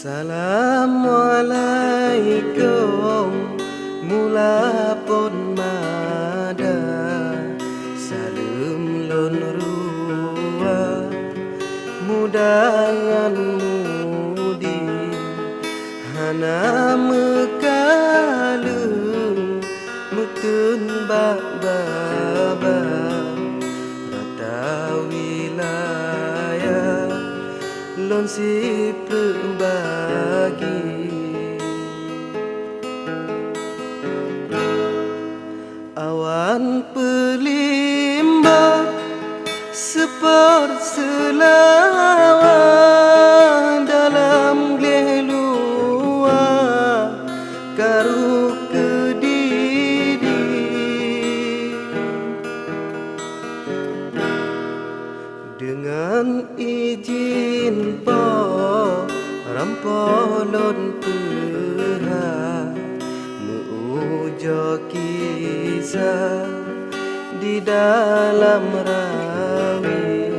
Assalamualaikum mula pun mada salam lon ruwa mudangan mudi hana mekalung mutun baba rata wilayah lon si berbagi awan pelimbah seperselawar dalam gelua karu kedidi dengan izin po rampolon perha muujo kisah di dalam rawi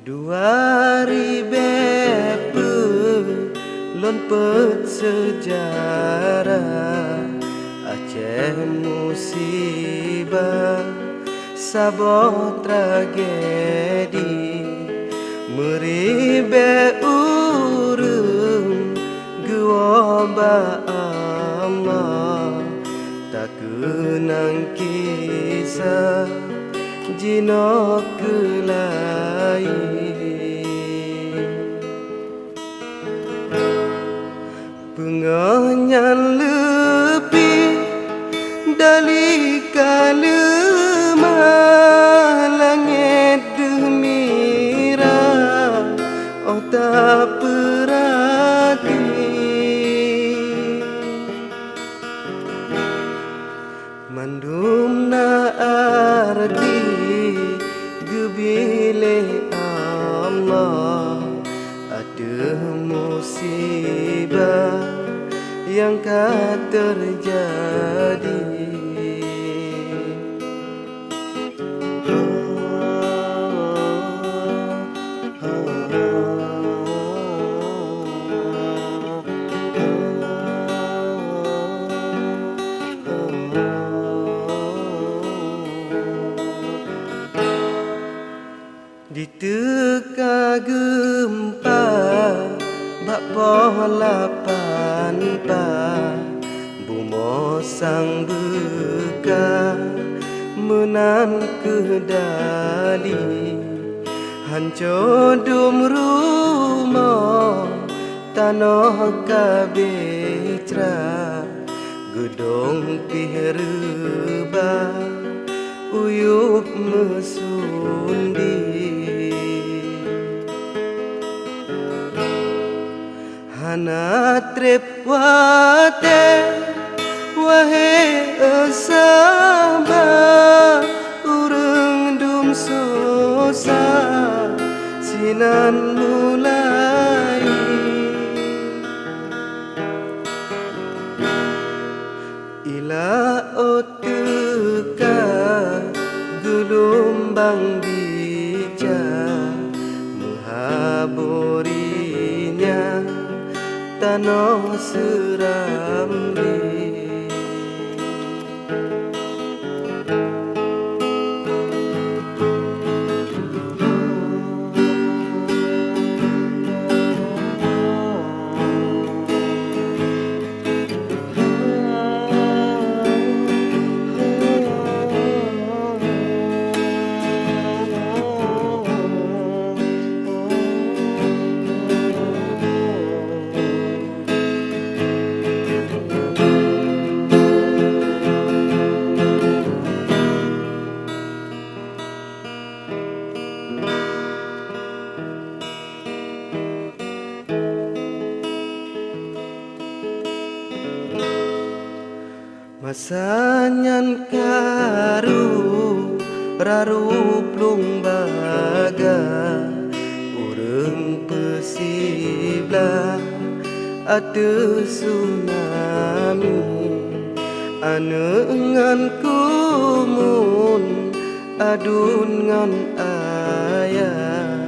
dua ribu lon pet sejarah Aceh musibah sabot tragedi meribe urung gua ba ama tak kenang kisah jino kelai penganyan lebih dari kalemah langit gemira oh tak perhati mandum na arti gebile Allah ada musibah yang akan terjadi di teka gempa bak pola panpa bumo sang beka menan kedali hancur dum rumah tanah kabecra gedong pihreba uyup mesundi hana trep wate wahe asaba urang dum sosa sinan mulai ila oteka gelombang bijak menghaburinya tanah serambi Masanyan karu Beraruplung baga urang pesiblah ada tsunami anengan kumun adun ngan ayah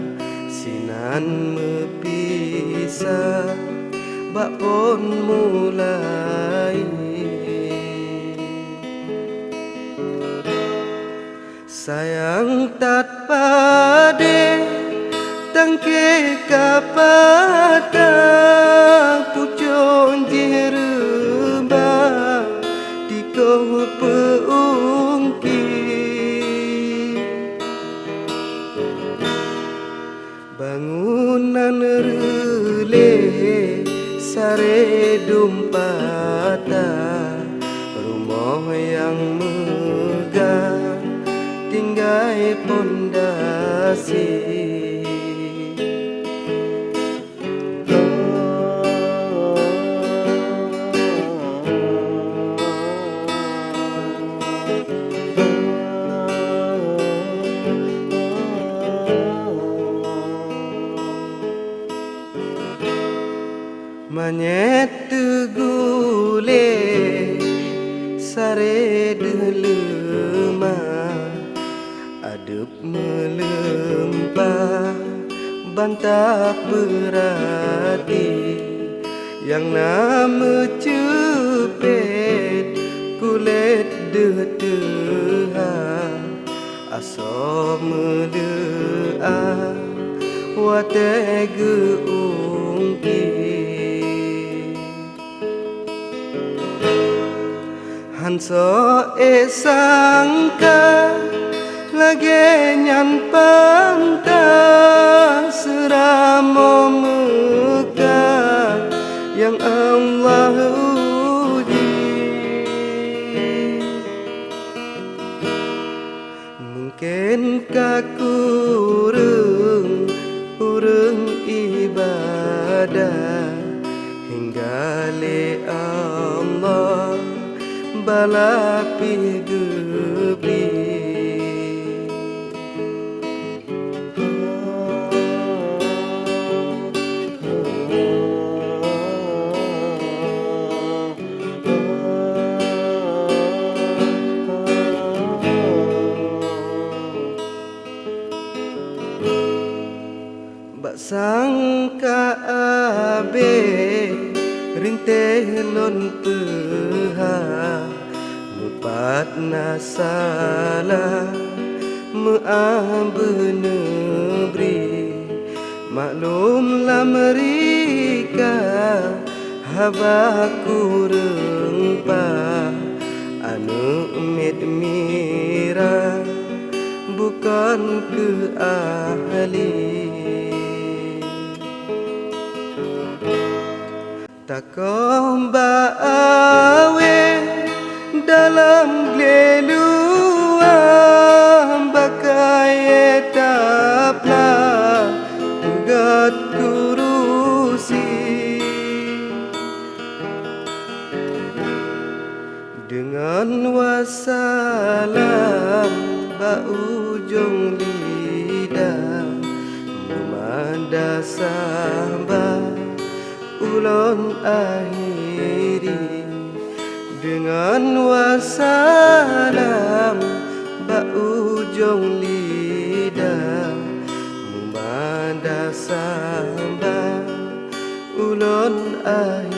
sinan mepisah bak pon mulai sayang tat pade tangke kapata pujon jireba di kau peungki bangunan rele sare dumpata rumah yang megah tinggai pondasi manyet tegule sare delema adep melempah bantah berarti yang nama cepet kulit deteha aso melea watege ungki hanso esangka lagi nyan pantah seramo mekah yang Allah uji mungkinkah urang ibadah hingga le Allah balapi gebi bak sangka abe rinteh lon peha mupat nasalah meambenebri maklumlah mereka habaku rempah anu mit mira bukan ke ahli takom baawe dalam leluang bakai taplah tugat kurusi dengan wassalam baujung lidah memadasambah ulon akhiri dengan wassalam baujung lidah memadasambah ulon akhiri